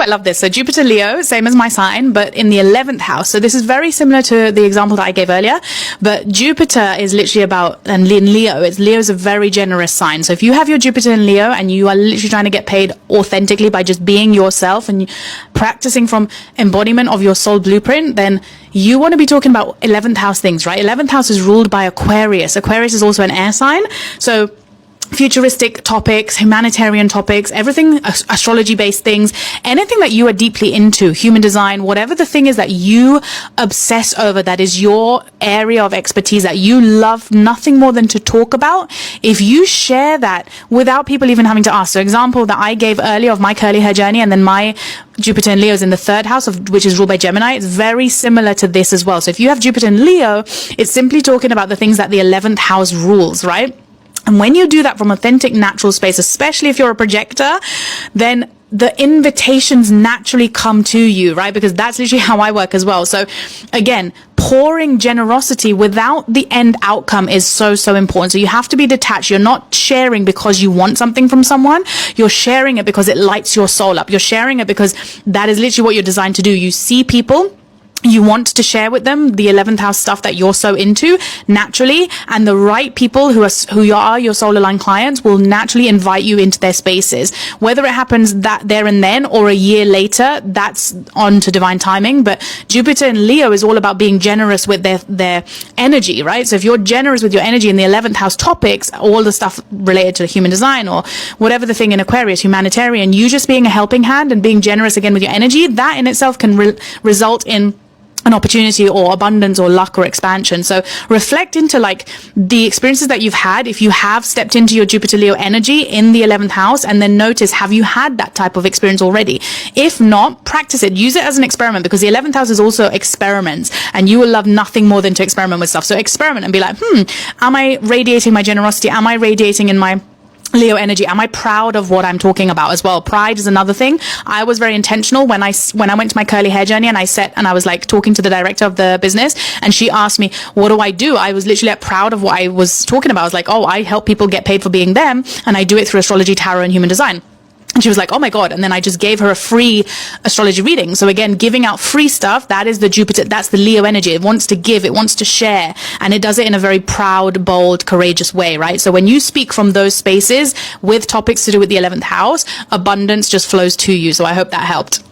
quite love this. So Jupiter Leo, same as my sign, but in the 11th house. So this is very similar to the example that I gave earlier, but Jupiter is literally about, and in Leo, Leo is a very generous sign. So if you have your Jupiter in Leo and you are literally trying to get paid authentically by just being yourself and practicing from embodiment of your soul blueprint, then you want to be talking about 11th house things, right? 11th house is ruled by Aquarius. Aquarius is also an air sign. So futuristic topics, humanitarian topics, everything astrology-based things, anything that you are deeply into, human design, whatever the thing is that you obsess over, that is your area of expertise, that you love nothing more than to talk about, if you share that without people even having to ask. So example that I gave earlier of my curly hair journey, and then my Jupiter in Leo is in the 3rd house, which is ruled by Gemini. It's very similar to this as well. So if you have Jupiter in Leo, it's simply talking about the things that the 11th house rules, right? And when you do that from authentic, natural space, especially if you're a projector, then the invitations naturally come to you, right? Because that's literally how I work as well. So again, pouring generosity without the end outcome is so, so important. So you have to be detached. You're not sharing because you want something from someone. You're sharing it because it lights your soul up. You're sharing it because that is literally what you're designed to do. You see people, you want to share with them the 11th house stuff that you're so into naturally, and the right people who are your soul aligned clients will naturally invite you into their spaces. Whether it happens that there and then or a year later, that's on to divine timing. But Jupiter in Leo is all about being generous with their energy, right? So if you're generous with your energy in the 11th house topics, all the stuff related to human design or whatever the thing in Aquarius, humanitarian, you just being a helping hand and being generous again with your energy, that in itself can result in an opportunity or abundance or luck or expansion. So reflect into like the experiences that you've had if you have stepped into your Jupiter Leo energy in the 11th house, and then notice, have you had that type of experience already? If not, practice it. Use it as an experiment, because the 11th house is also experiments, and you will love nothing more than to experiment with stuff. So experiment and be like, am I radiating my generosity? Am I radiating in my Leo energy? Am I proud of what I'm talking about as well? Pride is another thing. I was very intentional when I went to my curly hair journey, and I was like talking to the director of the business, and she asked me, what do I do? I was literally proud of what I was talking about. I was like, oh, I help people get paid for being them, and I do it through astrology, tarot, and human design. And she was like, oh my God. And then I just gave her a free astrology reading. So again, giving out free stuff, that is the Jupiter, that's the Leo energy. It wants to give, it wants to share, and it does it in a very proud, bold, courageous way, right? So when you speak from those spaces with topics to do with the 11th house, abundance just flows to you. So I hope that helped.